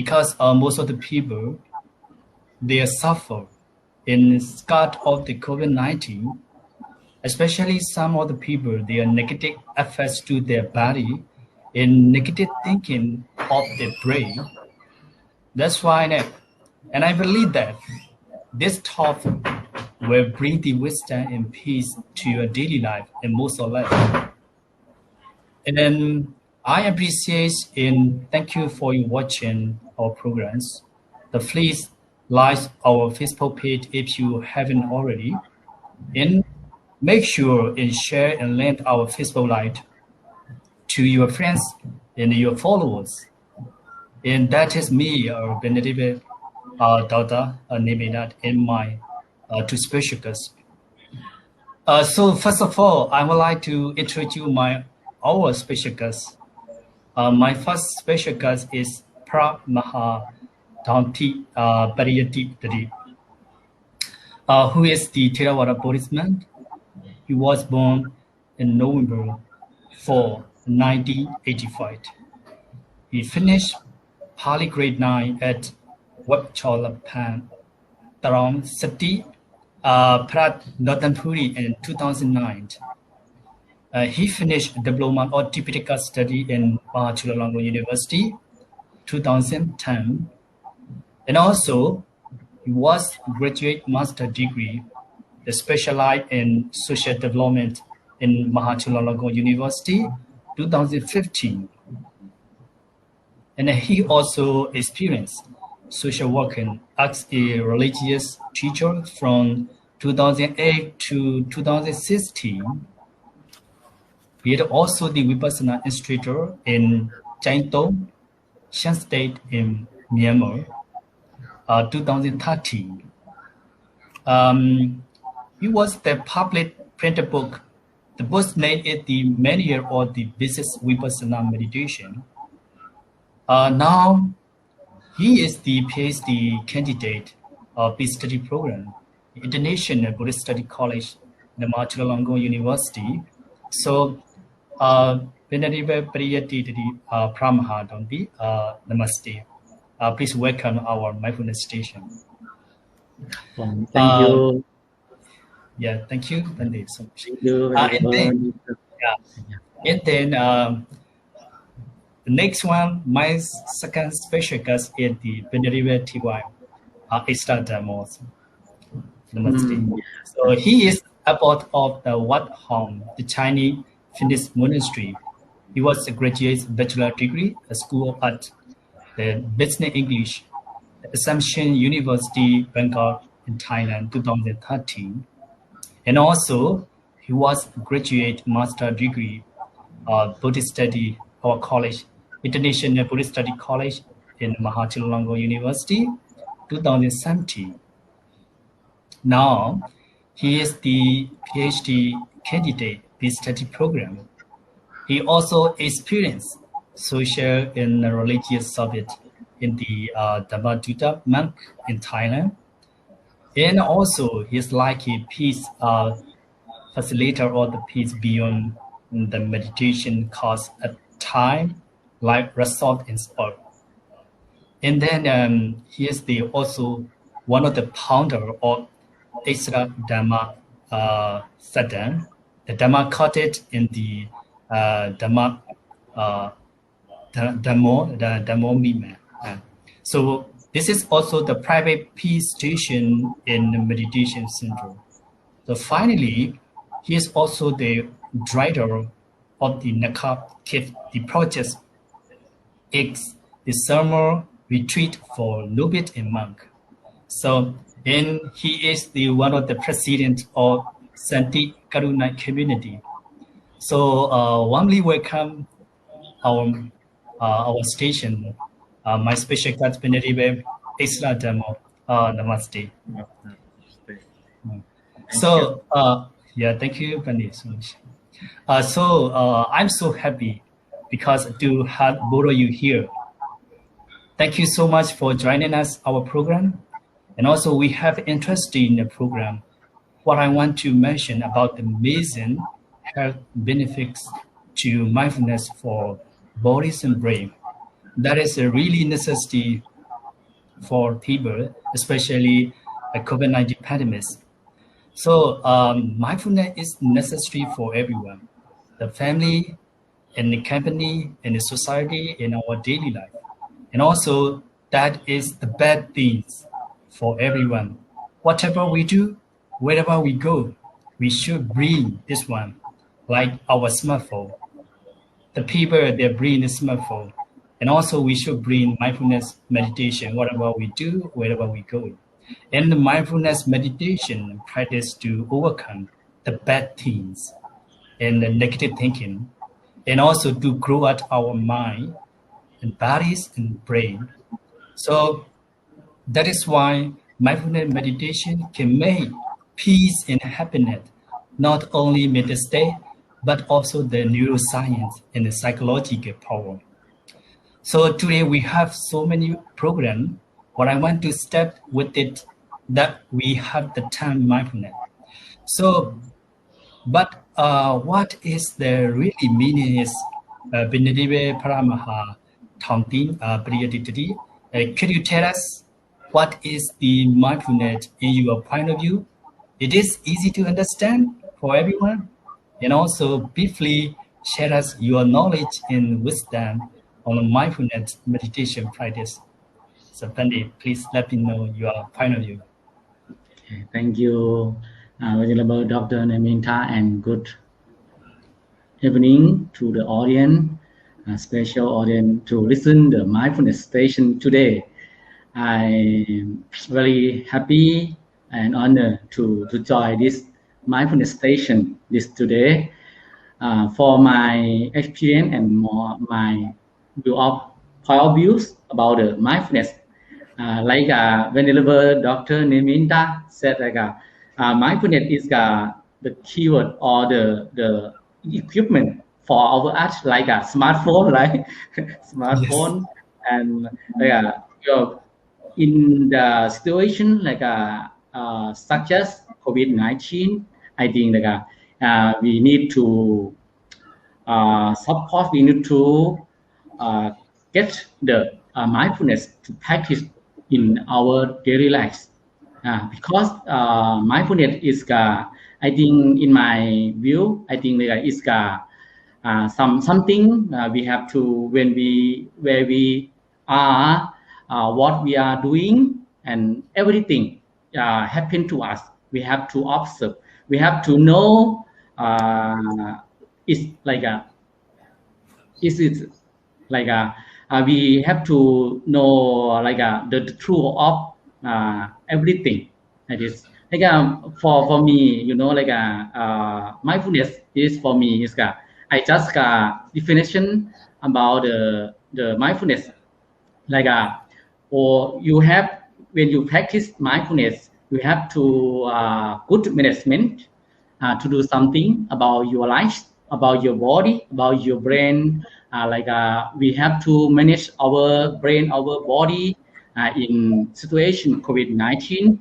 because most of the people, they suffer in scarred of the COVID-19, especially some of the people, their negative effects to their body in negative thinking of the brain. That's why, and I believe that this topic will bring the wisdom and peace to your daily life and most of life. And then I appreciate and thank you for you watching our programs. Please like our Facebook page if you haven't already. And make sure and share and link our Facebook Live to your friends and your followers. And that is me, Benedict Dauda, Neminat, and my two special guests. So first of all, I would like to introduce our special guest. My first special guest is Mahadanti Pariyati, who is the Theravada Buddhism. He was born in November 4, 1985. He finished Pali grade 9 at Wapchalapan, Tarong Sati, Prat Northern Puri in 2009. He finished diploma or Tipitaka study in Chulalongkorn University, 2010. And also, he was graduate master degree, specialized in social development in Chulalongkorn University, 2015. And he also experienced social work as a religious teacher from 2008 to 2016. He is also the Vipassana instructor in Chaintong, Shan State in Myanmar, 2013. He was the public printed book. The book's name is The Manual of the Business Vipassana Meditation. Now, he is the PhD candidate of the study program, International Buddhist Study College, the Chulalongkorn University. So, Benedict Pariyati Pramahadonti, Namaste. Please welcome our mindfulness station. Thank you. Yeah, thank you, Benedict, so much. Thank you. And then the next one, my second special guest is the Benedict T.Y. Extra Demos. Namaste. So he is a part of the Wat Hong, the Chinese Finnish monastery. He was a graduate bachelor degree at School of Art, the Business English, Assumption University, Bangkok in Thailand, 2013. And also, he was graduate master degree Buddhist study our college, International Buddhist Study College in Chulalongkorn University, 2017. Now, he is the PhD candidate this study program. He also experienced social and religious service in the Dhammadutta monk in Thailand. And also, he's like a peace facilitator of the peace beyond the meditation course at time, like resort and sport. And then he is also one of the founder of Extra Dhamma Sadan, the Dhamma cottage in the Dhammo movement. So this is also the private peace station in the meditation center. So finally, he is also the director of the Nakab Cave, the project X, the summer retreat for Nobit and monk. So, and he is the one of the president of Santi Karuna community. So warmly welcome our station, my special guest Benedict Extra Demo. Namaste. So yeah, thank you, Benedict, so much. So I'm so happy because to have both of you here. Thank you so much for joining us, our program. And also we have interest in the program. What I want to mention about the amazing health benefits to mindfulness for bodies and brain. That is a really necessity for people, especially a COVID-19 pandemic. So mindfulness is necessary for everyone, the family, in the company, in the society, in our daily life. And also that is the bad things for everyone. Whatever we do, wherever we go, we should bring this one, like our smartphone. The people, they bring the smartphone. And also we should bring mindfulness meditation, whatever we do, wherever we go. And the mindfulness meditation practice to overcome the bad things and the negative thinking, and also to grow out our mind and bodies and brain. So that is why mindfulness meditation can make peace and happiness not only mental state, but also the neuroscience and the psychological power. So today we have so many programs. What I want to start with it that we have the time mindfulness. So, but what is the really meaning is Binadive Paramaha Taunting Priyaditati. Could you tell us what is the mindfulness in your point of view? It is easy to understand for everyone, and also briefly share us your knowledge and wisdom on the mindfulness meditation practice. So Pandit, please let me know your point of view. Okay, thank you, Venerable Dr. Naminta, and good evening to the audience, special audience to listen the mindfulness station today. I'm very happy and honored to join this mindfulness station this today. For my experience and more my view of point of views about the mindfulness, like Venerable Dr. Neminta said, like mindfulness is the keyword or the equipment for our art, like a smartphone, right? Smartphone, yes. And like in the situation like such as COVID-19, I think like we need to support. We need to get the mindfulness to practice in our daily lives, because mindfulness is I think in my view, I think like it's something we have to when where we are, what we are doing, and everything happen to us. We have to observe. We have to know. It's like is it like we have to know like the truth of everything. That is like for me, you know, like mindfulness is for me is I just definition about the mindfulness, like or you have when you practice mindfulness, you have to good management to do something about your life, about your body, about your brain. Like we have to manage our brain, our body in situation COVID-19.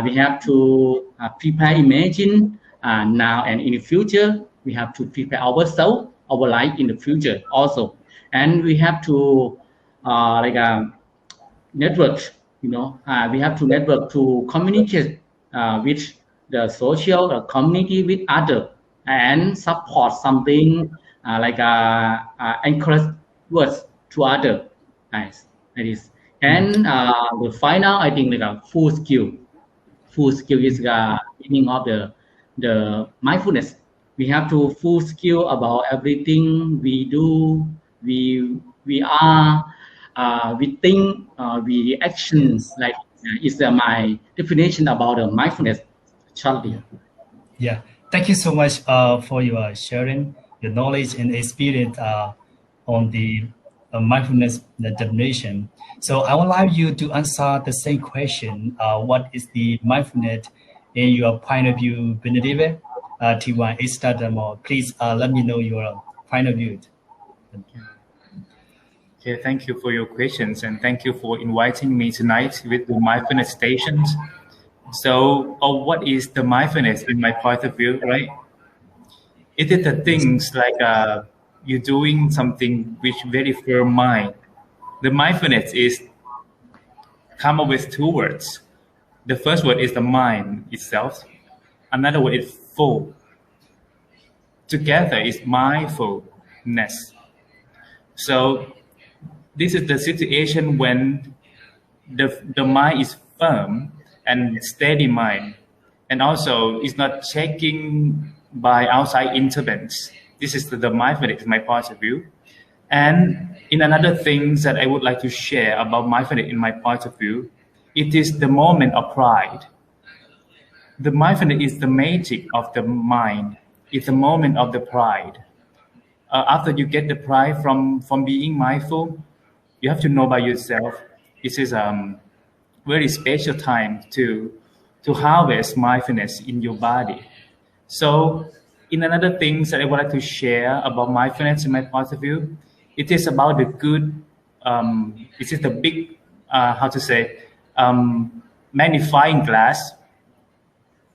We have to prepare, imagine now and in the future. We have to prepare ourselves, our life in the future also, and we have to like network. You know, we have to network to communicate with the social community, with other, and support something like encourage words to other. Nice, that is. And the final, I think, like a full skill. Full skill is the meaning of the mindfulness. We have to full skill about everything we do. We are. We think. We action. Yes. Like is my definition about mindfulness. Charlie. Yeah. Thank you so much for your sharing your knowledge and experience on the mindfulness definition. So I would like you to answer the same question. What is the mindfulness in your point of view, Benedive? T1 Istadamo. Please let me know your point of view. Okay, thank you for your questions, and thank you for inviting me tonight with the mindfulness stations. So, what is the mindfulness in my point of view, right? It is the things like you're doing something which very firm mind. The mindfulness is come up with two words. The first word is the mind itself. Another word is full. Together is mindfulness. So this is the situation when the mind is firm and steady mind, and also it's not checking by outside interventions. This is the mindfulness, my point of view. And in another thing that I would like to share about mindfulness in my point of view, it is the moment of pride. The mindfulness is the magic of the mind. It's the moment of the pride. After you get the pride from being mindful, you have to know by yourself. This is very special time to harvest mindfulness in your body. So, in another things that I would like to share about mindfulness in my point of view, it is about the good. It is the big, magnifying glass.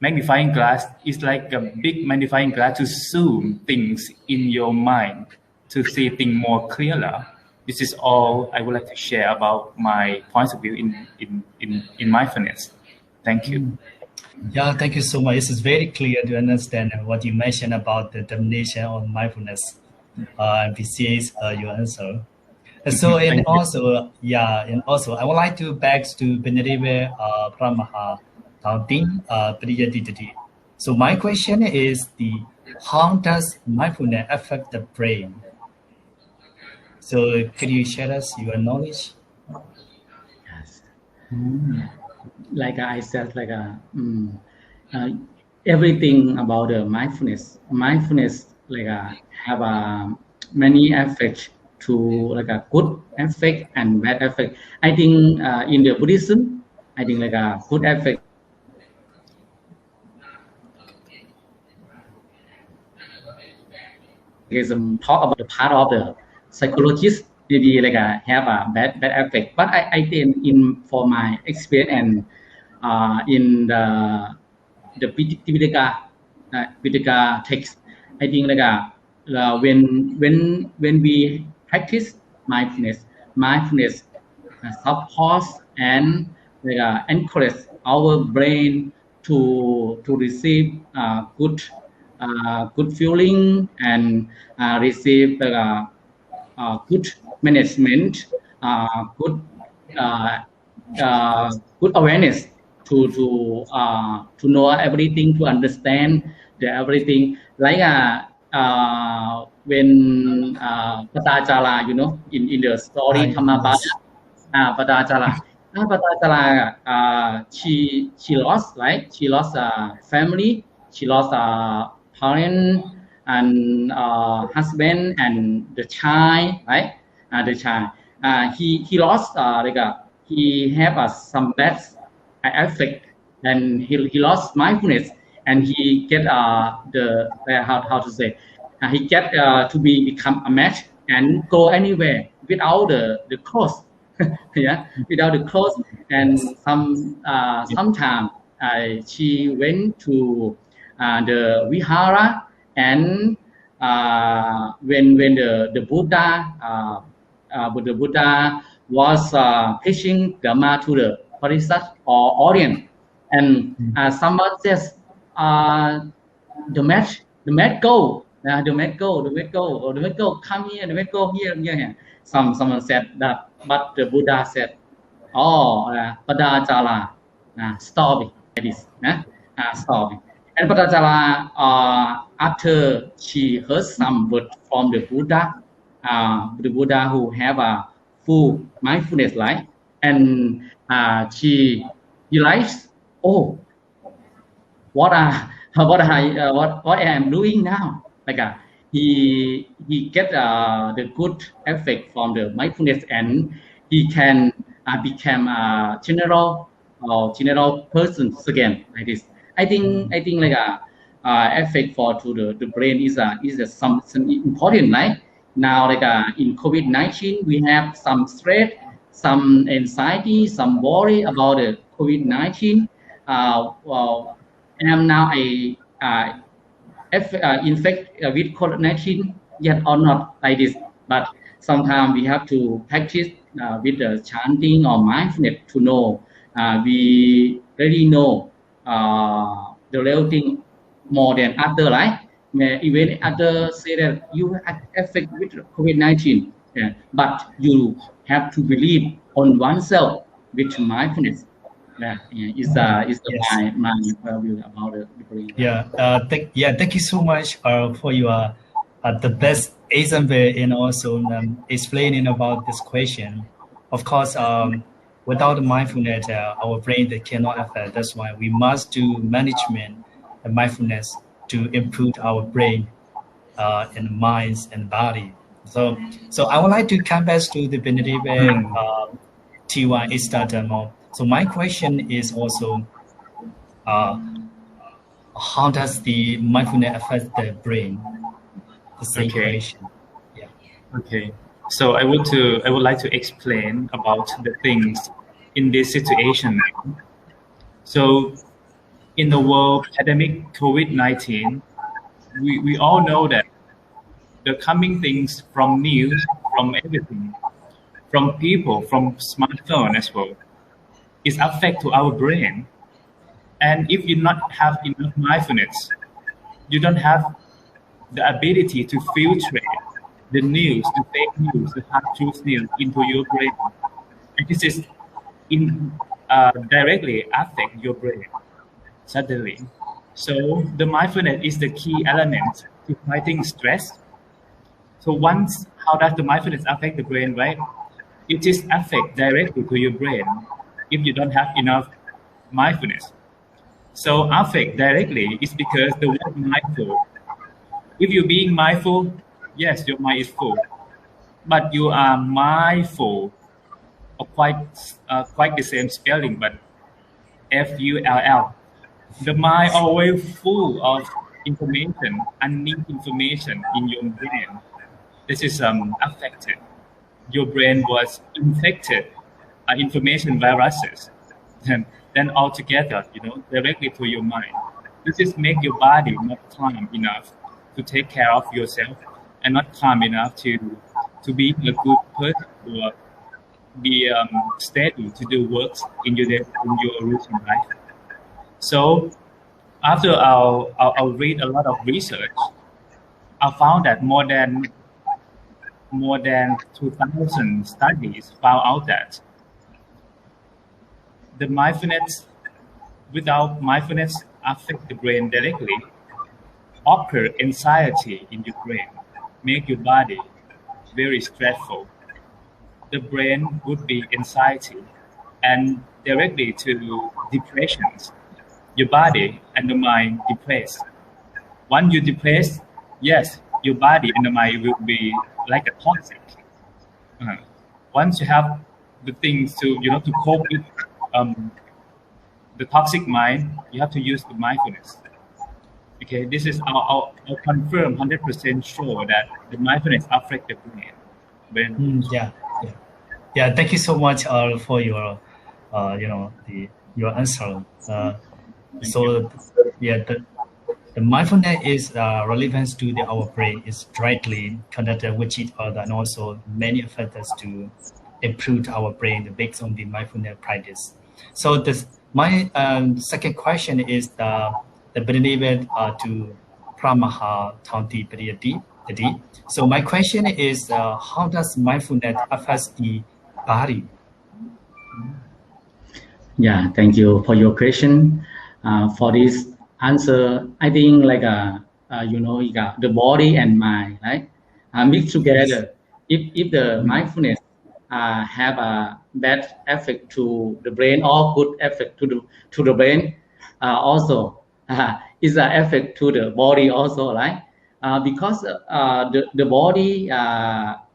Magnifying glass is like a big magnifying glass to zoom things in your mind to see things more clearer. This is all I would like to share about my point of view in mindfulness. Thank you. Yeah, thank you so much. This is very clear to understand what you mentioned about the definition of mindfulness. I appreciate your answer. So, and also, I would like to back to Benedive Pramaha Taunting Priyadididi. So my question is how does mindfulness affect the brain? So could you share us your knowledge? Yes. Like I said, everything about the mindfulness have many effects to like a good effect and bad effect. I think in the Buddhism, I think like a good effect is talk about the part of the psychologist maybe like have a bad effect. But I think in for my experience and in the Pitaka text, I think like when we practice mindfulness supports and like encourage our brain to receive good feeling and receive good management, good awareness to know everything, to understand everything. Like when Patajala, in the story Kamabada, Patajala. She lost, right? She lost a family. She lost a parent and husband and the child, right? The child. He lost he have some bad effect, and he lost mindfulness, and he get the how to say he get to become a match and go anywhere without the clothes. Yeah, without the clothes. And sometime she went to the vihara, and when the Buddha was teaching Dhamma to the Parisat or audience, and someone says the mat go, the mat go, come here, the mat go here. Someone said that, but the Buddha said, Padajala, stop it, like this, stop it. And Padajala, after she heard some word from the Buddha who have a full mindfulness life, and she realized, what I am doing now, like he get the good effect from the mindfulness, and he can become a general person again, like this. I think like effect to the brain is something important, right? Now, like in COVID-19, we have some stress, some anxiety, some worry about the COVID-19. Am now infected with COVID-19 yet or not, like this? But sometimes we have to practice with the chanting or mindfulness to know. We really know the real thing more than other, right? Even others say that you are affected with COVID-19, but you have to believe on oneself with mindfulness. Is Yes. my view about the brain. Thank you so much for your the best example and also explaining about this question. Of course, without mindfulness, our brain that cannot affect. That's why we must do management and mindfulness to improve our brain and minds and body. So I would like to come back to the Benedict T1 is that so my question is also how does the mindfulness affect the brain? The same Okay. question. Yeah. Okay. So I would like to explain about the things in this situation. So in the world pandemic COVID-19, we all know that the coming things from news, from everything, from people, from smartphone as well, is affect to our brain. And if you not have enough mindfulness, you don't have the ability to filter the news, the fake news, the hard truth news into your brain. And this is directly affect your brain suddenly. So the mindfulness is the key element to fighting stress. So once, how does the mindfulness affect the brain, right? It is affect directly to your brain if you don't have enough mindfulness. So affect directly is because the word mindful. If you're being mindful, yes, your mind is full, but you are mindful, or quite the same spelling, but FULL. The mind always full of information, unneeded information in your brain. This is affected. Your brain was infected by information viruses. Then altogether, directly to your mind. This is make your body not calm enough to take care of yourself and not calm enough to be a good person or be steady to do works in your routine life. So after I'll read a lot of research, I found that more than 2,000 studies found out that the mindfulness, without mindfulness affect the brain directly, occur anxiety in your brain, make your body very stressful. The brain would be anxiety and directly to depressions. Your body and the mind depressed. Once you depressed, yes, your body and the mind will be like a toxic. Once you have the things to cope with the toxic mind, you have to use the mindfulness. Okay, this is I'll confirm 100% sure that the mindfulness affect the brain. Thank you so much for your your answer. The mindfulness is relevance to our brain is directly connected with each other, and also many factors to improve our brain based on the mindfulness practice. So my second question is the benefit to Pramaha Tanti Priyati. So my question is, how does mindfulness affect the body? Yeah, thank you for your question. For this answer, I think the body and mind, right, mixed together. If the mindfulness have a bad effect to the brain or good effect to the brain, also is an effect to the body also, right? Because the body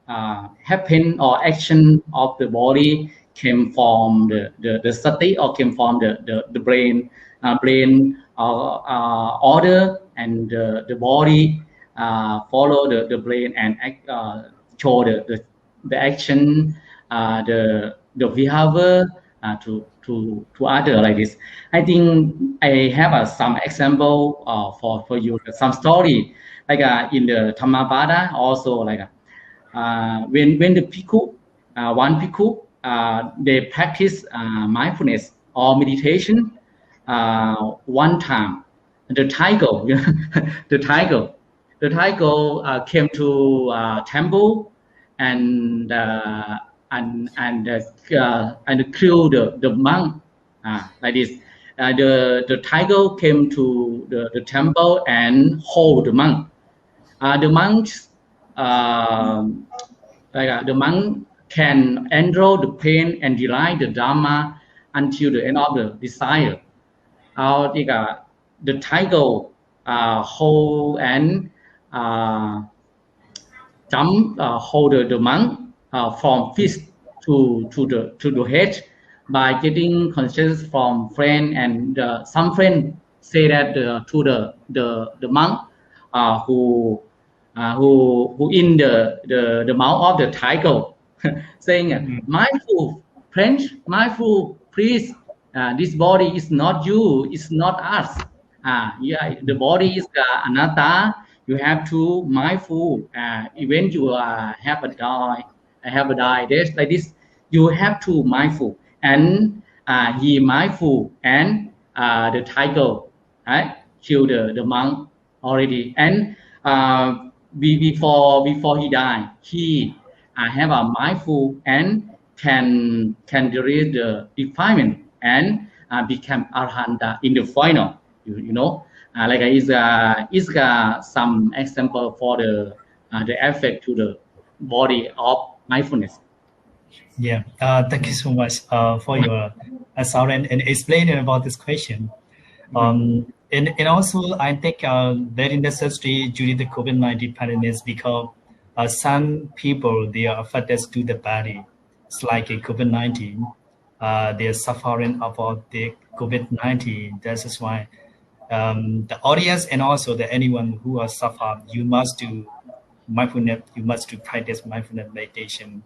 happen or action of the body came from the study or came from the brain order, and the body follow the brain and show the action, the behavior to other like this. I think I have some example for you, some story like in the Dhammapada also, like when the Bhikkhu one bhikkhu, they practice mindfulness or meditation one time. The tiger, the tiger came to temple and killed the monk like this. The tiger came to the temple and hold the monk. The monks the monk can endure the pain and delight the Dharma until the end of the desire. The tiger hold and hold the monk from feet to the head by getting conscious from friend, and some friend say that to the monk who in the mouth of the tiger saying mindful French, mindful please, this body is not you, it's not us. The body is anatta. You have to mindful. Even you have a die. There's like this. You have to mindful, and he mindful, and the tiger killed the monk already. And before he died, he have a mindful and can reach the defilement and become arhanta in the final. You know, like is some example for the effect to the body of mindfulness. Yeah, thank you so much for your answer and explaining about this question. And also, I think very necessary during the COVID-19 pandemic because some people, they are affected to the body. It's like a COVID-19. They are suffering about the COVID-19. That is why the audience and also the anyone who are suffered, you must do mindfulness. You must do practice mindfulness meditation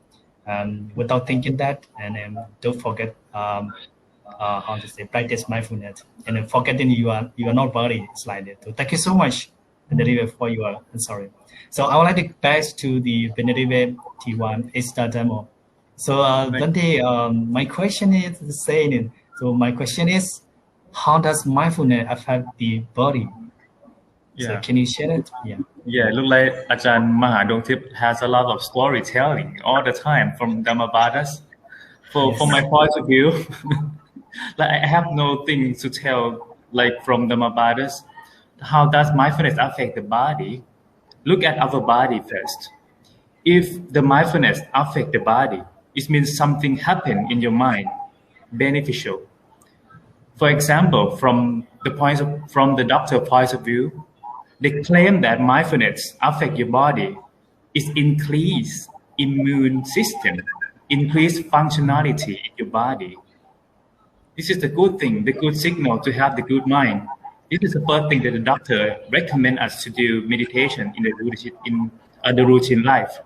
without thinking that, and don't forget how to say practice mindfulness, and then forgetting you are not body. It's like that. So thank you so much, Benedict, for your sorry. So I would like to pass to the Benedict T1 Esta demo. So Bente, my question is the same. So my question is, how does mindfulness affect the body? Yeah. So can you share it? Yeah. Yeah, look like Ajahn Mahadongtip has a lot of storytelling all the time from Dhammapadas. From my point of view, like I have no thing to tell like from Dhammapadas. How does mindfulness affect the body? Look at our body first. If the mindfulness affect the body, it means something happened in your mind, beneficial. For example, from the doctor point of view, they claim that mindfulness affect your body is increase immune system, increase functionality in your body. This is the good thing, the good signal to have the good mind. This is the first thing that the doctor recommend us to do meditation in the routine life.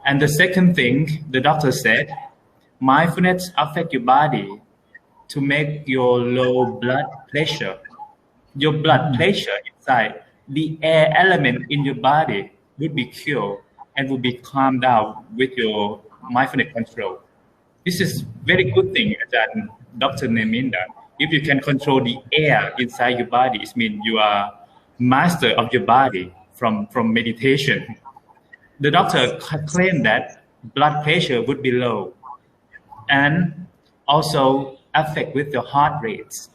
And the second thing the doctor said, mindfulness affect your body to make your low blood pressure. Your blood pressure inside, the air element in your body would be cured and will be calmed down with your mindfulness control. This is very good thing that Dr. Neminda. If you can control the air inside your body, it means you are master of your body from meditation. The doctor claimed that blood pressure would be low and also affect with your heart rates.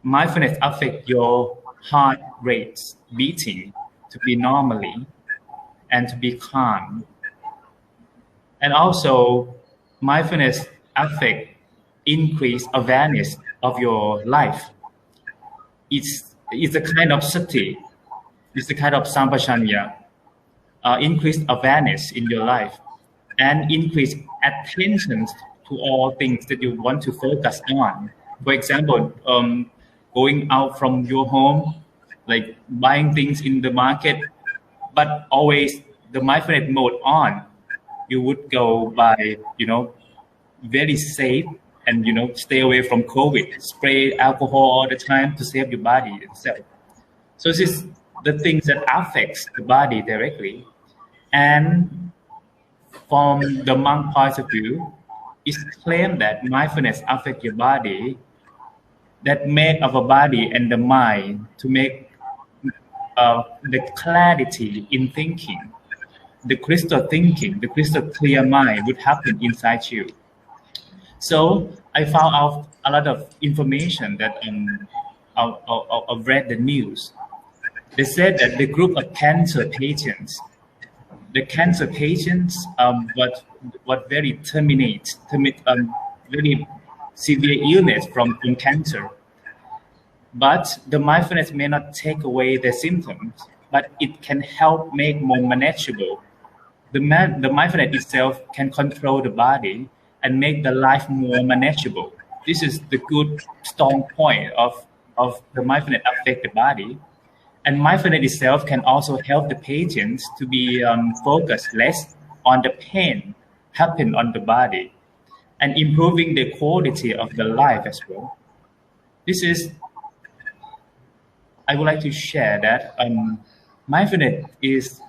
Mindfulness affect your heart rates beating to be normally and to be calm. And also mindfulness affect increase awareness of your life. It's a kind of sati, it's a kind of sampajanya, increased awareness in your life and increase attention to all things that you want to focus on. For example, going out from your home, like buying things in the market, but always the mindfulness mode on. You would go by, very safe and, stay away from COVID, spray alcohol all the time to save your body itself. So this is the things that affects the body directly. And from the monk point of view, it's claimed that mindfulness affects your body, that make our body and the mind to make the clarity in thinking, the crystal thinking, the crystal clear mind would happen inside you. So I found out a lot of information that I've read the news. They said that the group of cancer patients, what very very severe illness from cancer. But the mindfulness may not take away the symptoms, but it can help make more manageable. The mindfulness itself can control the body and make the life more manageable. This is the good strong point of the mindfulness affect the body. And mindfulness itself can also help the patients to be focused less on the pain happen on the body and improving the quality of the life as well. This is, I would like to share that mindfulness is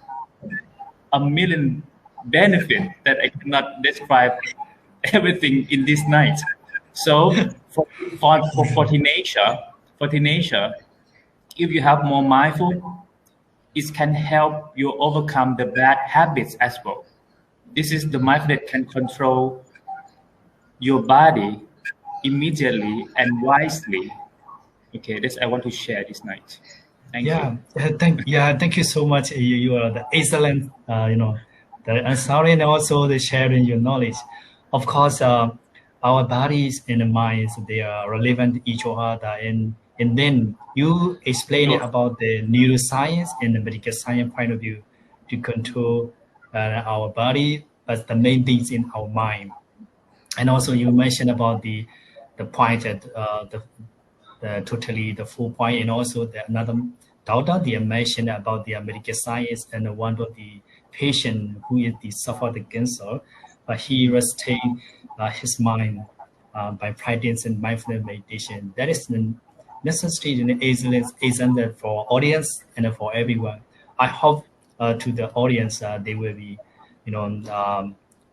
a million benefits that I cannot describe everything in this night. So for teenager, if you have more mindful, it can help you overcome the bad habits as well. This is the mindfulness that can control your body immediately and wisely. Okay, this I want to share this night. Thank you. Thank you so much. You are the excellent, the answering and also the sharing your knowledge. Of course, our bodies and the minds, they are relevant to each other, and then you explain about the neuroscience and the medical science point of view to control our body, but the main things in our mind. And also you mentioned about the point that the full point, and also another doctor they mentioned about the medical science and one of the patient who is suffered the cancer, but he restrained his mind by practicing mindfulness meditation. That is necessary and excellent for audience and for everyone. I hope to the audience they will be,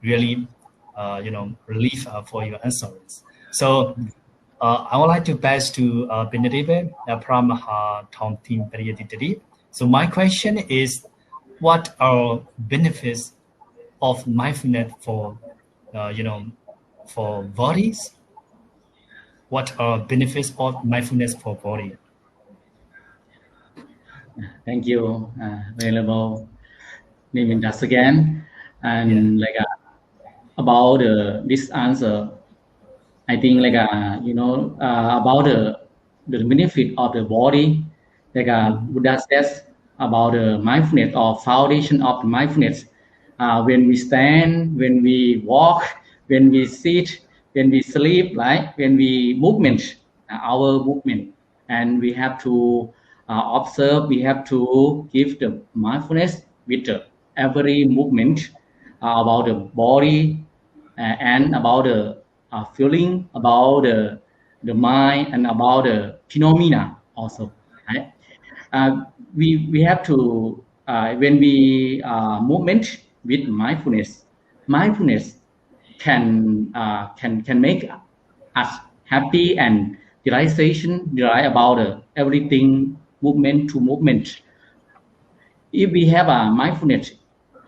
really, relief for your answers. So I would like to pass to Benedict from Tom Team Periodicity. So my question is, what are benefits of mindfulness for, for bodies? What are benefits of mindfulness for body? Thank you, available Nimindas again. And about this answer, I think about the benefit of the body, Buddha says about the mindfulness or foundation of mindfulness. When we stand, when we walk, when we sit, when we sleep, right? When we movement, our movement, and we have to observe. We have to give the mindfulness with every movement about the body and about the feeling, about the mind, and about the phenomena also. Right? We have to when we movement with mindfulness can make us happy and realization about everything movement to movement. If we have a mindfulness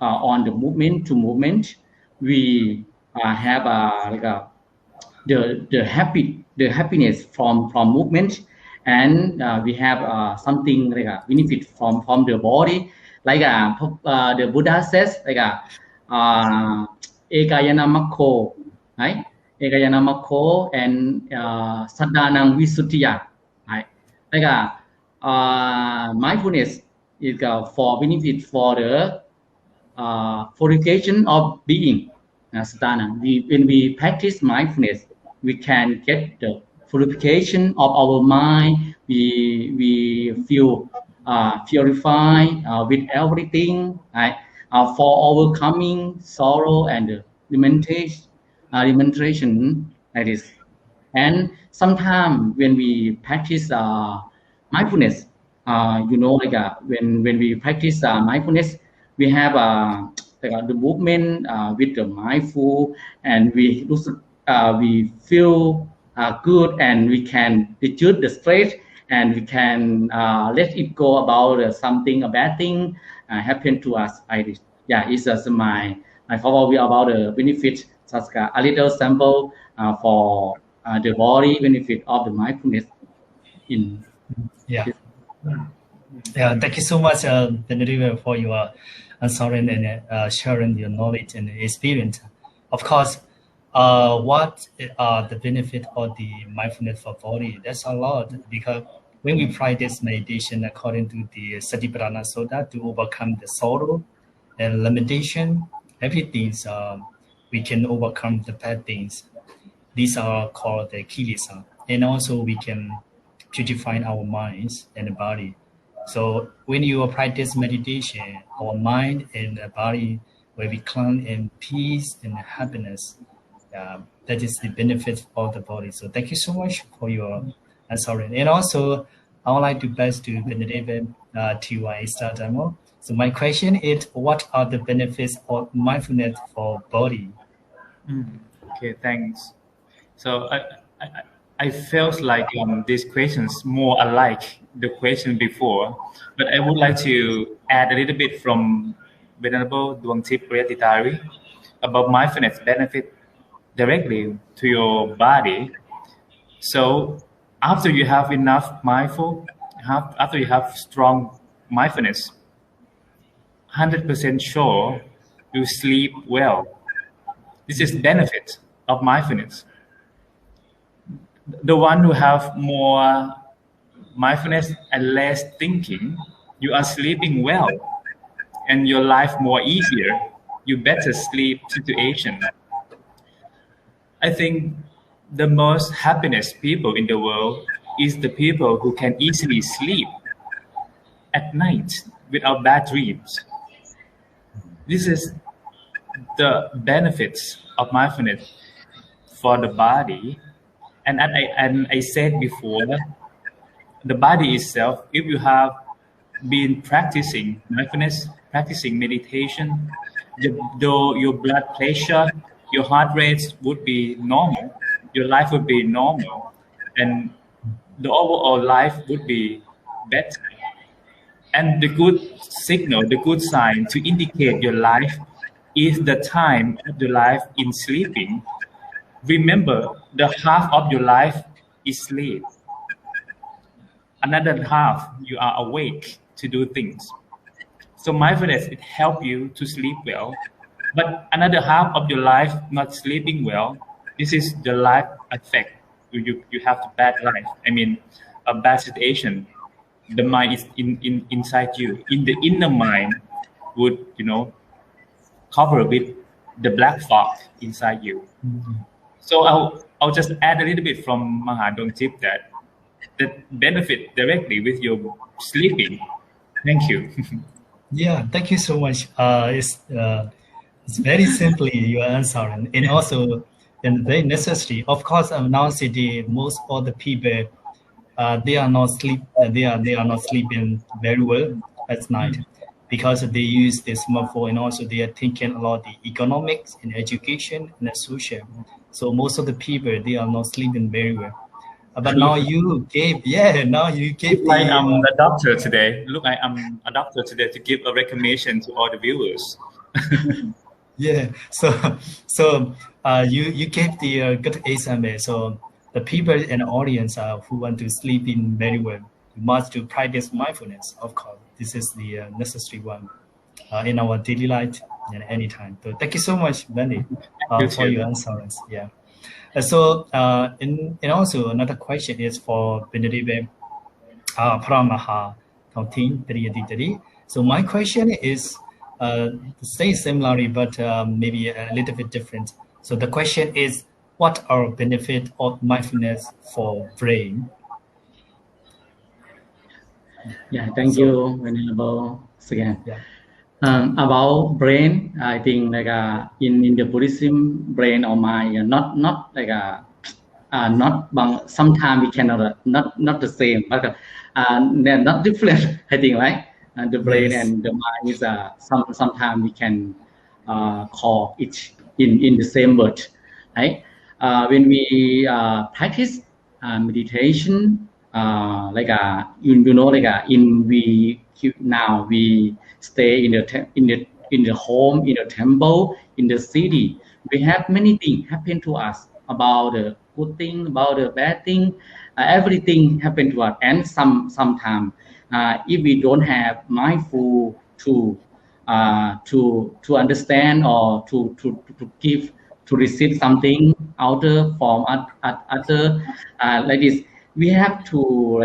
on the movement to movement, we have the happiness from movement, and we have something benefit from the body, the Buddha says ekayana makho, right? Ekayana makho and sadhanang visuddhiya, right? Mindfulness is for benefit for the purification of being. Sadhana. When we practice mindfulness, we can get the purification of our mind. We feel purified with everything, right? For overcoming sorrow and lamentation, like this. And sometimes when we practice mindfulness, when we practice mindfulness, we have the movement with the mindful, and we feel good, and we can reduce the stress, and we can let it go about something a bad thing happen to us like this. Yeah, it's just my overview about the benefit, just a little sample for the body benefit of the mindfulness in Yeah. this. Yeah, thank you so much, Benedict, for your answering and sharing your knowledge and experience. Of course, what are the benefit of the mindfulness for body? That's a lot, because when we practice meditation according to the Satipatthana Sutta to overcome the sorrow and limitation, everything, we can overcome the bad things. These are called the kilesa, and also we can purify our minds and the body. So when you practice meditation, our mind and the body will become in peace and happiness. That is the benefit of the body. So thank you so much for your answering. And also, I would like to pass to Benedict to start more. So my question is, what are the benefits of mindfulness for body? Okay, thanks. So I, I felt like these questions more alike the question before, but I would like to add a little bit from Venerable Duangtip Riyatitari about mindfulness benefit directly to your body. So after you have enough after you have strong mindfulness, 100% sure you sleep well. This is benefit of mindfulness. The one who have more mindfulness and less thinking, you are sleeping well, and your life more easier. You better sleep situation. I think the most happiness people in the world is the people who can easily sleep at night without bad dreams. This is the benefits of mindfulness for the body. And I said before, the body itself, if you have been practicing mindfulness, practicing meditation, though your blood pressure, your heart rates would be normal, your life would be normal, and the overall life would be better. And the good signal, the good sign to indicate your life is the time of your life in sleeping. Remember, the half of your life is sleep. Another half, you are awake to do things. So mindfulness, it helps you to sleep well. But another half of your life not sleeping well, this is the life effect. You have the bad life. I mean, a bad situation. The mind is inside you. In the inner mind would, cover with the black fog inside you. Mm-hmm. So I'll just add a little bit from Mahadongtip that benefit directly with your sleeping. Thank you. Yeah, thank you so much. It's very simply your answer, and also and very necessary. Of course, nowadays most of the people they are not not sleeping very well at night because they use the smartphone, and also they are thinking a lot the economics and education and the social. So most of the people they are not sleeping very well. But now you gave Like I'm a doctor today. Look, I am a doctor today to give a recommendation to all the viewers. Yeah. So you gave the good example. So the people in the audience who want to sleep in very well, you must to practice mindfulness. Of course, this is the necessary one in our daily life and anytime. So thank you so much, Benny, for your answers. Yeah. So and also another question is for Benedict Pramaha Tautin Triyaditari. So my question is say similarly, but maybe a little bit different. So the question is, what are benefit of mindfulness for brain? Yeah, thank you, Venerable. Again. Yeah. About brain, I think like in the Buddhism, brain or mind, not like not sometimes we cannot not the same, but they're not different. I think, right? The brain Yes. and the mind is sometimes we can call it in the same word, right? When we practice meditation, you know, in we now we stay in the home, in the temple, in the city. We have many things happen to us, about the good thing, about the bad thing. Everything happen to us, and sometimes if we don't have mindful to understand, or to give, to receive something outer from other, like this, we have to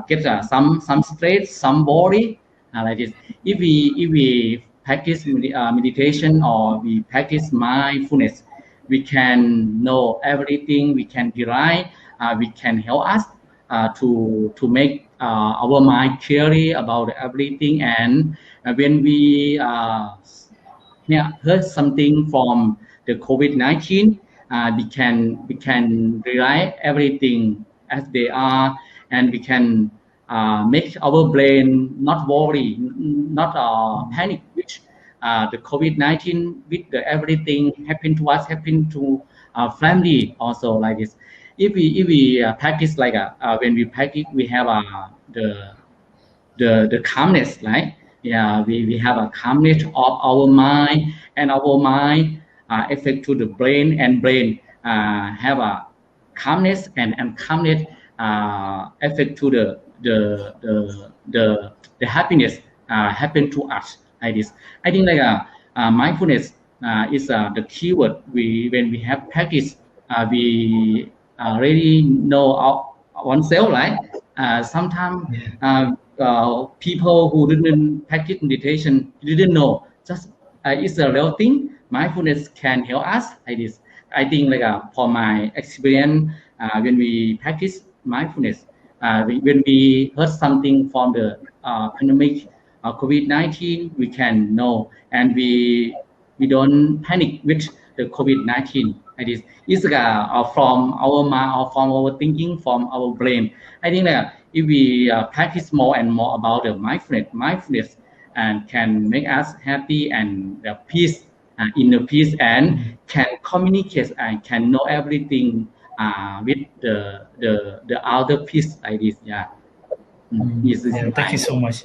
get some stress, some worry, like this. If we practice meditation, or we practice mindfulness, we can know everything, we can derive, we can help us to make our mind clearly about everything. And when we heard something from the COVID-19, we can rewrite everything as they are, and we can make our brain not worry, not panic, which the COVID-19, with everything happen to us, happen to our family also, like this. If we practice when we practice, we have the calmness, right? Yeah, we have a calmness of our mind, and our mind affect to the brain, and brain have a calmness, and calmness affect to the happiness happen to us, like this. I think mindfulness is the keyword. When we have practice, we already know oneself, right? Sometimes people who didn't practice meditation didn't know, just it's a real thing. Mindfulness can help us, like this. I think for my experience, when we practice mindfulness, when we heard something from the pandemic, COVID-19, we can know, and we don't panic with the COVID-19. It is from our mind, or from our thinking, from our brain. I think that if we practice more and more about the mindfulness, and can make us happy, and peace, inner peace, and can communicate, and can know everything with the outer peace, like this. Yeah. Yeah, thank you so much.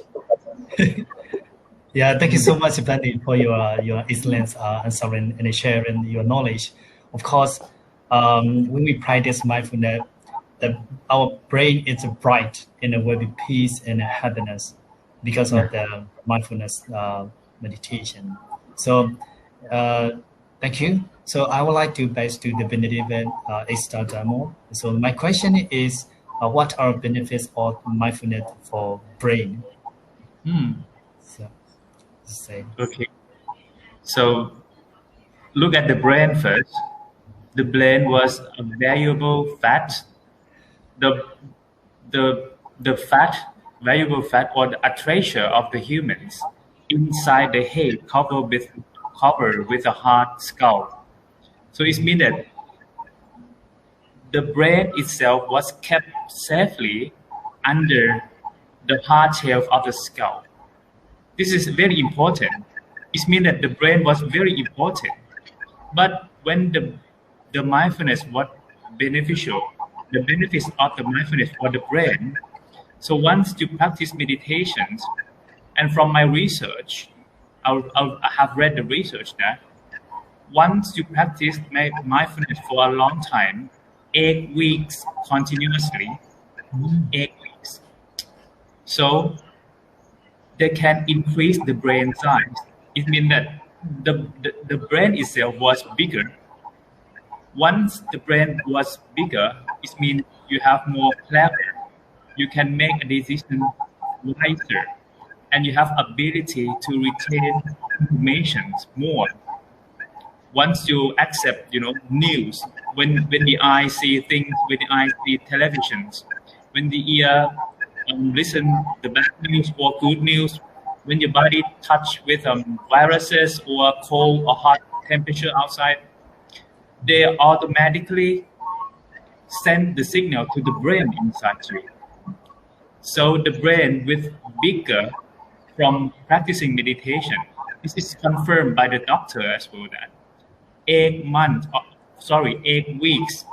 Yeah, thank you so much, Pandit, for your excellent answer and sharing your knowledge. Of course, when we practice mindfulness, our brain is bright in a way with peace and happiness because of the mindfulness meditation. So, thank you. So I would like to pass to the Benedict start more. So my question is, what are benefits of mindfulness for brain? So, same. Okay. So look at the brain first. The brain was a valuable fat. The fat, valuable fat, or a treasure of the humans inside the head, covered with a hard skull. So it means that the brain itself was kept safely under the hard shell of the skull. This is very important. It means that the brain was very important. But when the mindfulness was beneficial, the benefits of the mindfulness for the brain. So once you practice meditations, and from my research, I have read the research that once you practice mindfulness for a long time, 8 weeks continuously, 8 weeks, so they can increase the brain size. It means that the brain itself was bigger. Once the brain was bigger, it means you have more clarity. You can make a decision wiser, and you have ability to retain information more. Once you accept, news, when the eye see things, when the eye see televisions, when the ear listen the bad news or good news, when your body touch with viruses or cold or hot temperature outside, they automatically send the signal to the brain inside you. So the brain with bigger from practicing meditation, This is confirmed by the doctor as well that 8 weeks,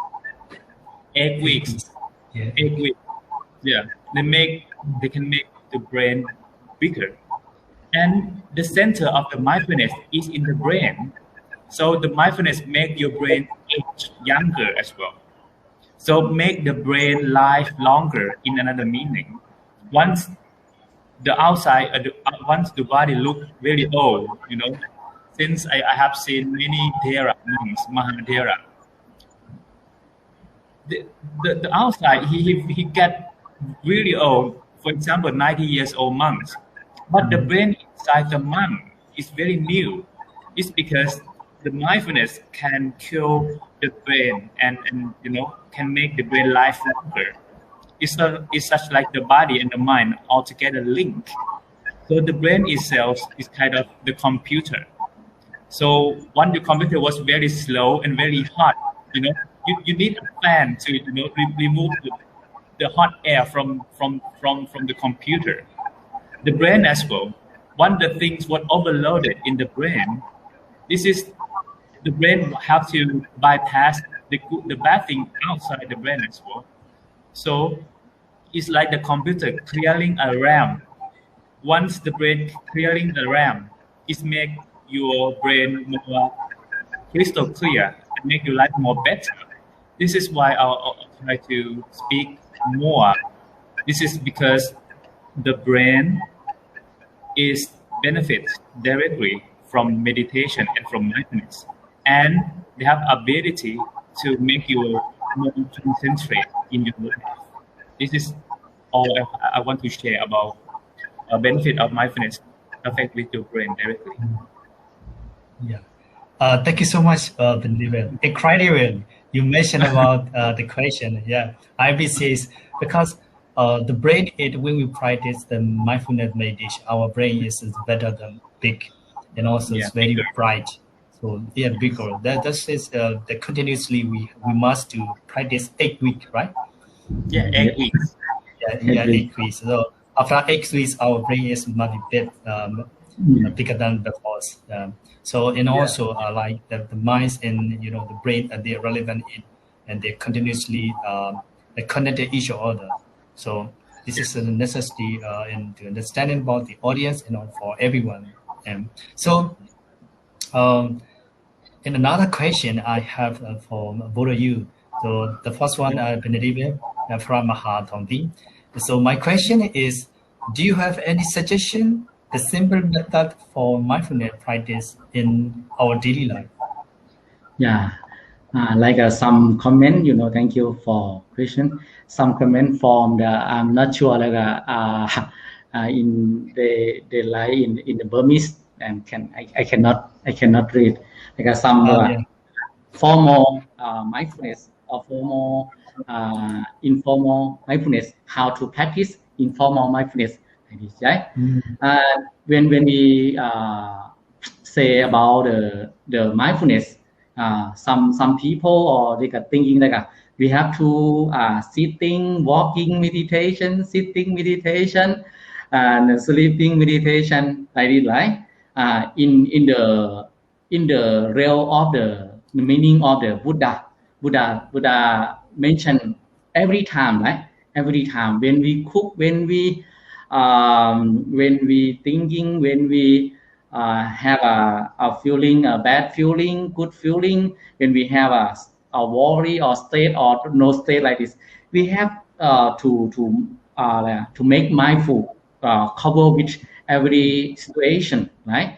8 weeks, Yeah. 8 weeks. Yeah, they can make the brain bigger. And the center of the mindfulness is in the brain. So the mindfulness make your brain age younger as well. So make the brain life longer in another meaning. Once the outside, once the body look very old, since I have seen many Thera monks, Mahathera, the outside he get really old. For example, 90 years old monks, but the brain inside the monk is very new. It's because the mindfulness can kill the brain and can make the brain life longer. It's such like the body and the mind all together linked. So the brain itself is kind of the computer. So when the computer was very slow and very hot, you need a fan to remove the hot air from the computer. The brain as well. One of the things what overloaded in the brain, this is the brain have to bypass the bad thing outside the brain as well. So it's like the computer clearing a RAM. Once the brain clearing the RAM, it make your brain more crystal clear and make your life more better. This is why I'll try to speak more. This is because the brain is benefits directly from meditation and from mindfulness, and they have ability to make you more concentrate in your life. This is all I want to share about a benefit of mindfulness affect with your brain directly. Yeah. Thank you so much, Bendivel. Incredible. You mentioned about the question. Yeah, IB says because the brain, when we practice the mindfulness meditation, our brain is better than big, and also it's very bigger. Bright. So yeah, bigger. That is that continuously we must to practice 8 weeks, right? Yeah, 8 weeks. Yeah, 8 weeks. So after 8 weeks, our brain is much bigger than before. So and also like the minds and the brain they are relevant and they continuously they connect each other. So this is a necessity in to understanding about the audience and for everyone. So in another question I have for both of you. So the first one, Benedict from Mahatongdi. So my question is, do you have any suggestion? The simple method for mindfulness practice in our daily life. Yeah, like some comment, thank you for question. Some comment from the I'm not sure like in the line in the Burmese and I cannot read like some formal mindfulness or formal informal mindfulness. How to practice informal mindfulness. Right? When we say about the mindfulness, some people or they are thinking like we have to sitting, walking meditation, and sleeping meditation like this, right? In the realm of the meaning of the Buddha mentioned every time, right? Every time when we cook, when we thinking, when we have a feeling, a bad feeling, good feeling, when we have a worry or state or no state like this, we have to make mindful, cover with every situation, right?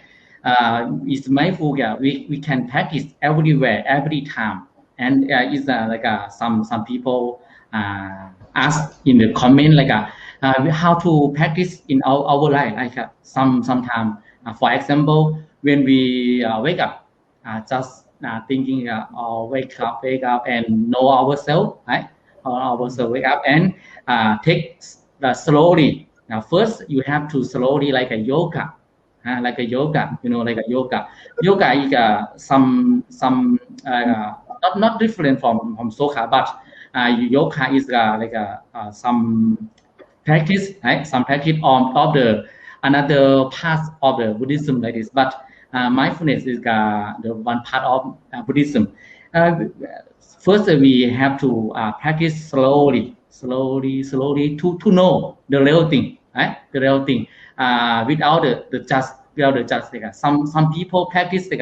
It's mindful. Yeah, we can practice everywhere, every time, and it's like some people ask in the comment like how to practice in our life, like sometime for example, when we wake up, just thinking wake up and know ourselves, right? Ourselves wake up and take the slowly. Now first you have to slowly like a yoga, like a yoga, like a yoga is some not different from soka, but yoga is like some practice, right? Some practice of the another part of the Buddhism like this. But mindfulness is the one part of Buddhism. First, we have to practice slowly to know the real thing, right? The real thing, without the just like some people practice like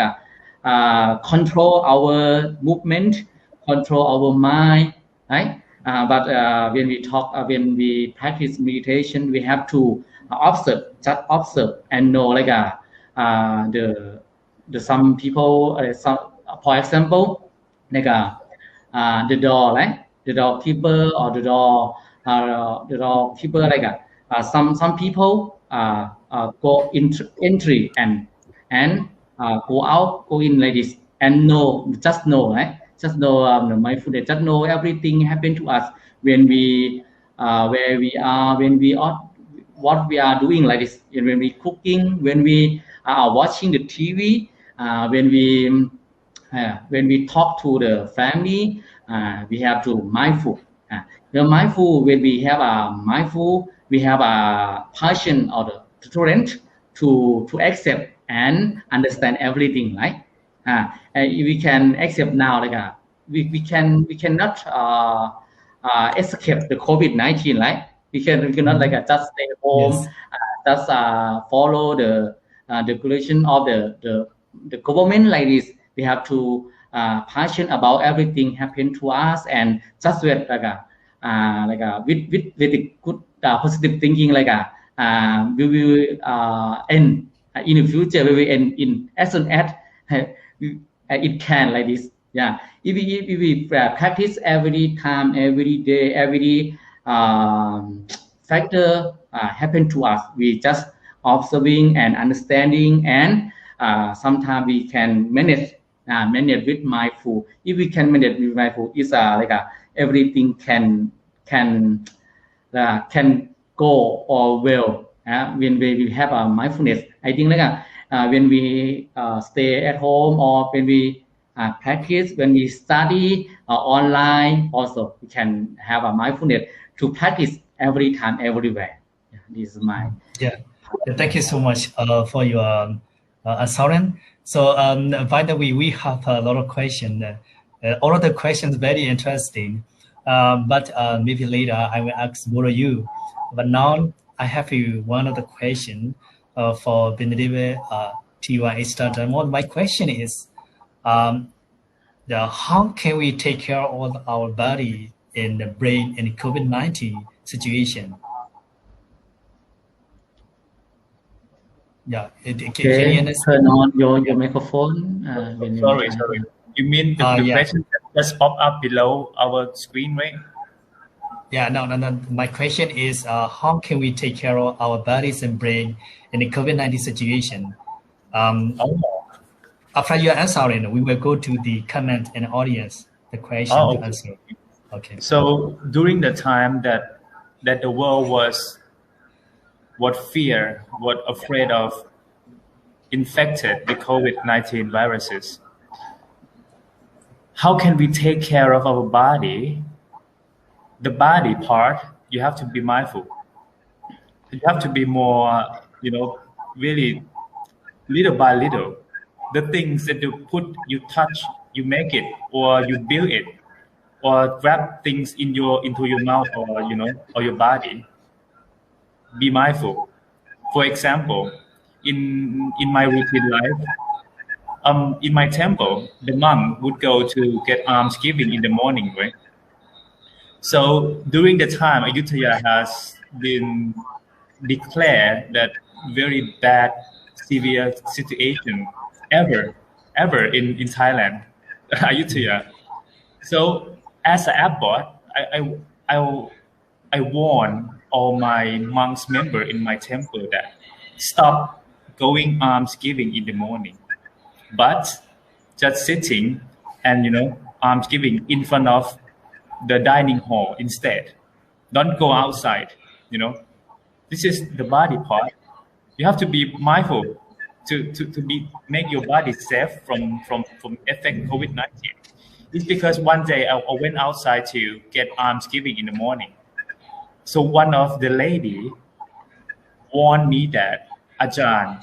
control our movement, control our mind, right? But when we practice meditation, we have to just observe and know like the some people, for example, like the door, right? The doorkeeper or the doorkeeper like some people go entry and go in like this and just know, right? Just know the mindfulness, just know everything happen to us when we where we are, when we are, what we are doing like this, and when we cooking, when we are watching the TV, when we talk to the family, we have to mindful. The mindful, when we have a mindful, we have a passion or the tolerance to accept and understand everything, right? We can accept now like we cannot escape the COVID-19, right? We cannot like just stay home, Yes. just follow the regulation of the government like this. We have to passion about everything happen to us and just with with a good positive thinking like we will end in the future. We will end in as soon as it can like this. Yeah, if we practice every time, every day, every factor happen to us, we just observing and understanding, and sometimes we can manage with mindful. If we can manage with mindful, it's everything can go or well when we have a mindfulness. I think when we stay at home or when we practice, when we study online, also we can have a mindfulness to practice every time, everywhere. Yeah, this is my Yeah. Thank you so much for your Sauren. So by the way, we have a lot of questions. All of the questions very interesting. But maybe later I will ask more of you. But now I have one of the question for Benedict T1 starter. My question is, how can we take care of our body and the brain in the COVID-19 situation? Yeah, can you understand? Turn on your microphone. Sorry. You mean the yeah. question that just pop up below our screen, right? Yeah, no. My question is, how can we take care of our bodies and brain in the COVID-19 situation? After your answering, we will go to the comment and audience, the question to answer. Okay. So during the time that the world was afraid of infected with COVID-19 viruses, how can we take care of our body? The body part, you have to be mindful. You have to be more, really little by little. The things that you touch, you make it, or you build it, or grab things into your mouth, or your body. Be mindful. For example, in my routine life, in my temple, the monk would go to get almsgiving in the morning, right? So during the time, Ayutthaya has been declared that very bad, severe situation ever in Thailand, Ayutthaya. So as an abbot, I warn all my monks member in my temple that stop going almsgiving in the morning, but just sitting and almsgiving in front of the dining hall instead. Don't go outside. This is the body part. You have to be mindful to make your body safe from effect COVID-19. It's because one day I went outside to get almsgiving in the morning. So one of the lady warned me that, Ajahn,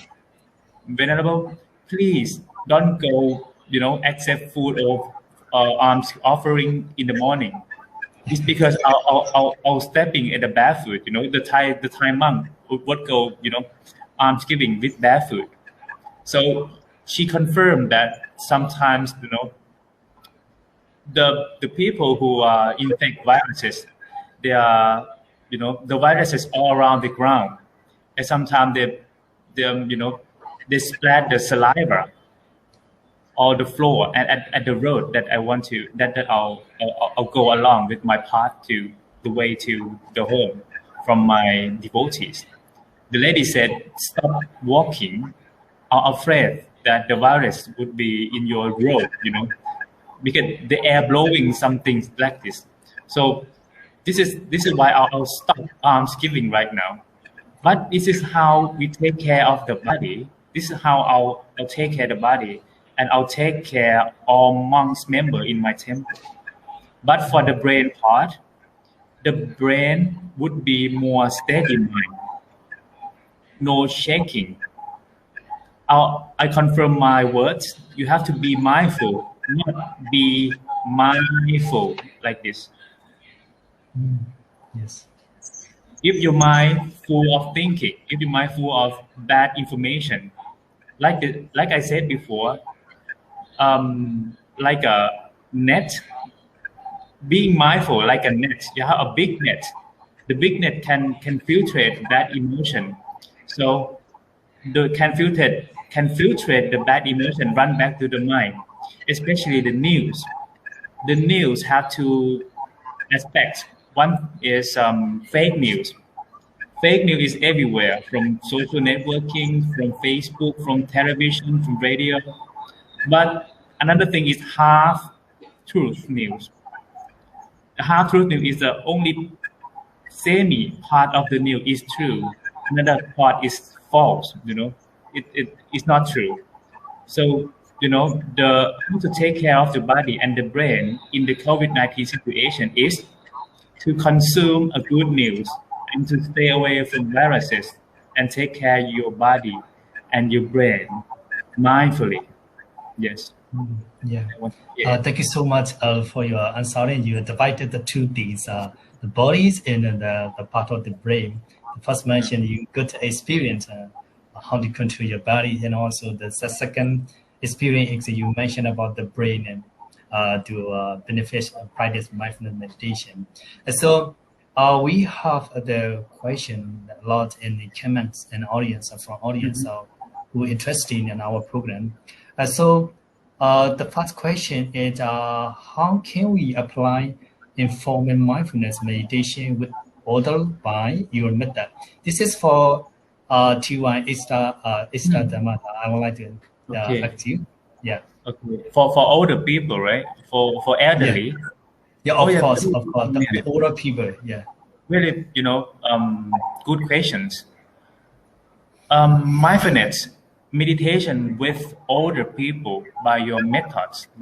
Venerable, please don't go, accept food or alms offering in the morning. It's because I'll stepping at the barefoot. The Thai monk would go, alms giving with barefoot. So she confirmed that sometimes, the people who are infect viruses, they are, the viruses all around the ground, and sometimes they spread the saliva or the floor and at the road that I want to that I'll go along with my path to the way to the home from my devotees. The lady said, "Stop walking. I'm afraid that the virus would be in your road, because the air blowing something like this." So this is why I'll stop alms giving right now. But this is how we take care of the body. This is how I'll take care of the body, and I'll take care of monks member in my temple. But for the brain part, the brain would be more steady mind, no shaking. I confirm my words. You have to be mindful, not be mindful like this. Yes. If your mind full of thinking, if your mind full of bad information, like I said before, like a net, being mindful like a net. You have a big net. The big net can filtrate bad emotion. So can filtrate the bad emotion, run back to the mind, especially the news. The news have two aspects. One is fake news. Fake news is everywhere, from social networking, from Facebook, from television, from radio. But another thing is half-truth news. The half-truth news is the only semi part of the news is true. Another part is false. It's not true. So the how to take care of the body and the brain in the COVID-19 situation is to consume a good news and to stay away from viruses and take care of your body and your brain mindfully. Yes. Yeah. Thank you so much for your answering. You divided the two things, the bodies and the part of the brain. The first mention you got experience how to control your body, and also the second experience you mentioned about the brain and to benefit practice mindfulness meditation. And so we have the question a lot in the comments and audience from audience who are interested in our program. So the first question is how can we apply informal mindfulness meditation with order by your method? This is for T1 Ista Dhamma. I would like to ask you. Yeah. Okay. For older people, right? For elderly. Yeah, of course. The older people. Yeah. Really, good questions. Mindfulness meditation with older people by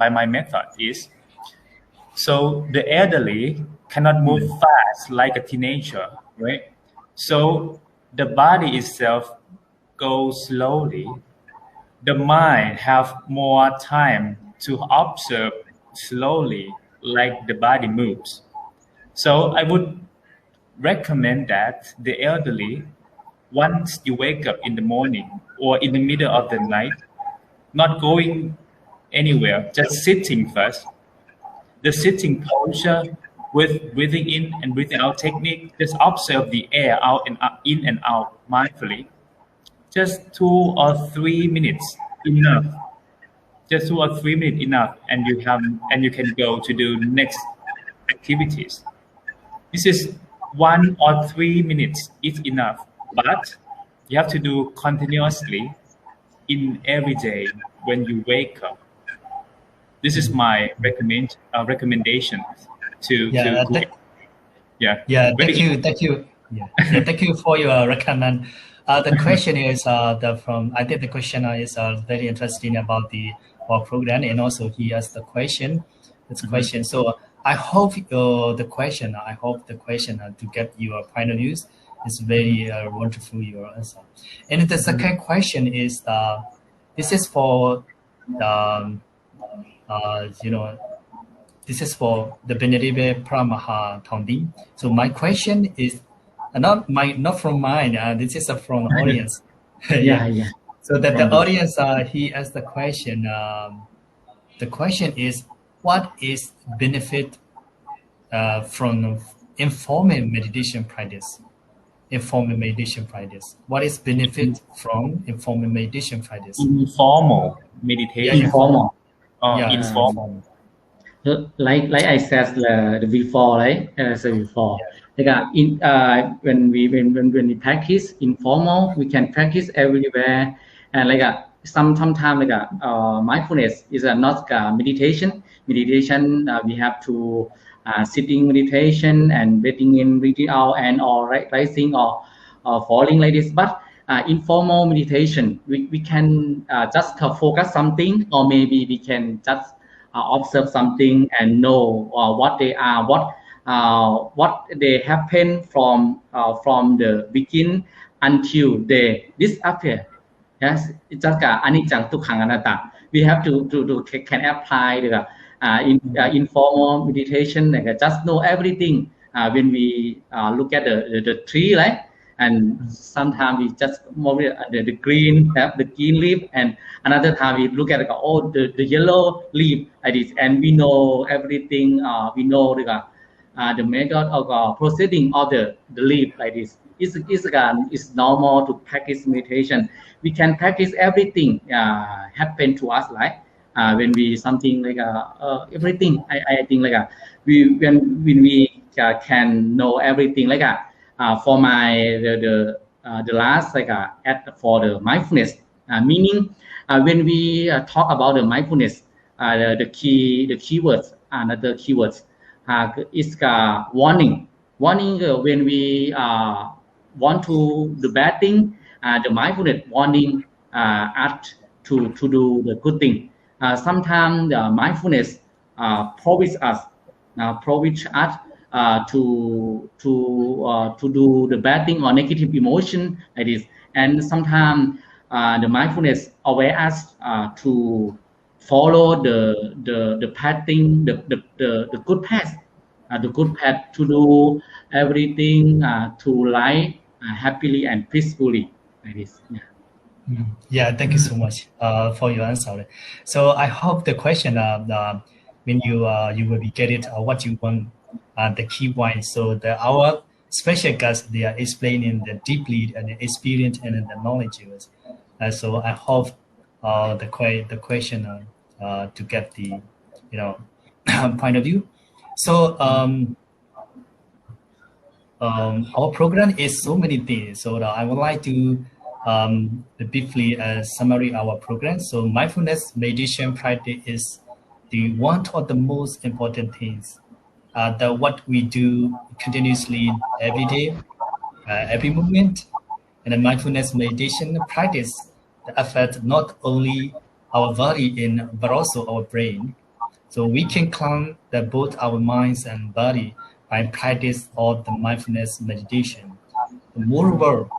my method is, so the elderly cannot move fast like a teenager, right? So the body itself goes slowly. The mind have more time to observe slowly like the body moves. So I would recommend that the elderly, once you wake up in the morning or in the middle of the night, not going anywhere, just sitting first. The sitting posture with breathing in and breathing out technique, just observe the air out and in and out mindfully. Just 2 or 3 minutes enough. Just 2 or 3 minutes enough, and you can go to do next activities. This is 1 or 3 minutes is enough, but you have to do continuously in every day when you wake up. This is my recommendation to thank you. Thank you for your recommend. The question is I think the questioner is very interesting about our program, and also he asked the question. So I hope the question to get your final views It's very wonderful your answer. And the second question is, this is for the, you know, this is for the Benedibe Pramaha Thandi. So my question is not from mine. This is from the audience. Yeah, Yeah. yeah. So that the From the audience, he asked the question. The question is, what is benefit from informal meditation practice? Informal meditation practice. What is benefit from informal meditation practice? Informal Yeah, meditation. informal. yeah, it's Informal. informal. Like I said the before, right? As before, Yeah, like when we practice informal, we can practice everywhere, and sometimes mindfulness is not meditation. Meditation we have to sitting meditation and breathing in, breathing out, and or rising or falling like this. But informal meditation, we can just focus something, or maybe we can just observe something and know what they are, what they happen from the begin until they disappear. Yes, it's just anicca dukkha anatta. We have to can apply the informal meditation, like just know everything when we look at the tree, right? And sometimes we just move the green, have the green leaf, and another time we look at the yellow leaf like this, and we know everything. We know the method of proceeding of the leaf like this. It's normal to practice meditation. We can practice everything happen to us, like when we something like everything. I think we when we can know everything for my the last at for the mindfulness meaning when we talk about the mindfulness the keywords another keywords is warning when we want to the bad thing the mindfulness warning us to do the good thing. Sometimes the mindfulness prohibits us to do the bad thing or negative emotion like this. And sometimes the mindfulness aware us to follow the path thing, the good path, the good path to do everything to life happily and peacefully like this. Yeah. Yeah, thank you so much for your answer. So I hope the question when you will be get it what you want the key points. So our special guests they are explaining the deeply and the experience and the knowledge. So I hope the question to get the point of view. So our program is so many things. So I would like to briefly summary our program. So mindfulness meditation practice is the one of the most important things that what we do continuously every day, every moment. And the mindfulness meditation practice that affect not only our body but also our brain. So we can calm both our minds and body by practice of the mindfulness meditation. Moreover,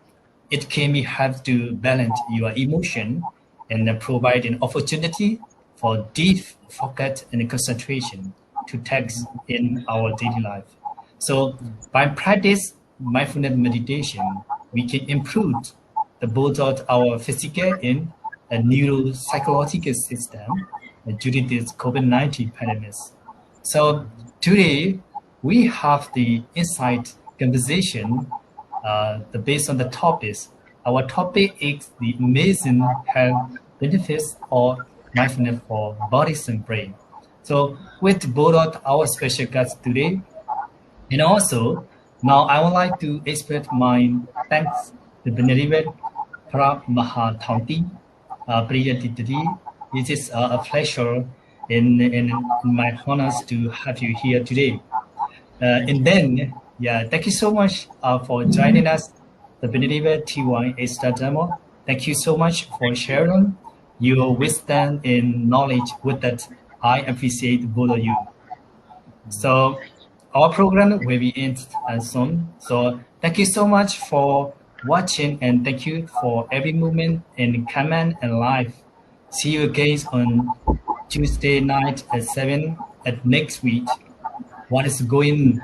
it can be help to balance your emotion and provide an opportunity for deep focus and concentration to text in our daily life. So by practice mindfulness meditation, we can improve both of our physical and neuropsychological system during this COVID-19 pandemic. So today we have the insight conversation based on the topics. Our topic is the amazing health benefits of mindfulness for bodies and brain. So with both of our special guests today, and also now I would like to express my thanks to Benedict Pramahathanti Priyatiti. It is a pleasure in my honors to have you here today. And then, yeah, thank you so much for joining us, the Benedict T1 Estadamo. Thank you so much for sharing your wisdom and knowledge with that. I appreciate both of you. So our program will be end soon. So thank you so much for watching, and thank you for every moment and comment and live. See you again on Tuesday night at 7 at next week. What is going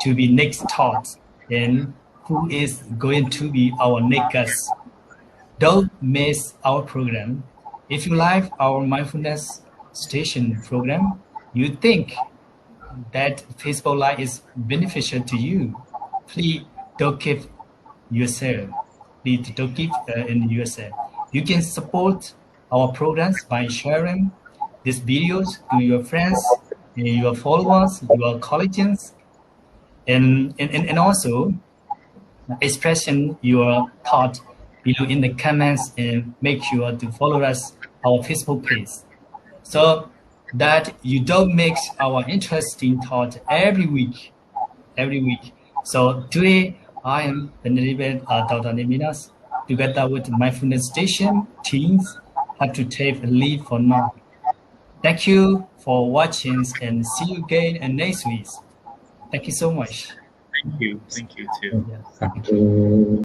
to be next thought, and who is going to be our next guest. Don't miss our program. If you like our mindfulness station program, you think that Facebook Live is beneficial to you, please don't keep yourself. Please don't keep in yourself. You can support our programs by sharing these videos to your friends, your followers, your colleagues, and also expressing your thought below in the comments, and make sure to follow us our Facebook page so that you don't mix our interesting thought every week. So today I am Benedict Dr. Neminas, together with Mindfulness Station teams, have to take a leave for now. Thank you for watching, and see you again next week. Thank you so much. Thank you. Thank you too. Yes. Thank you.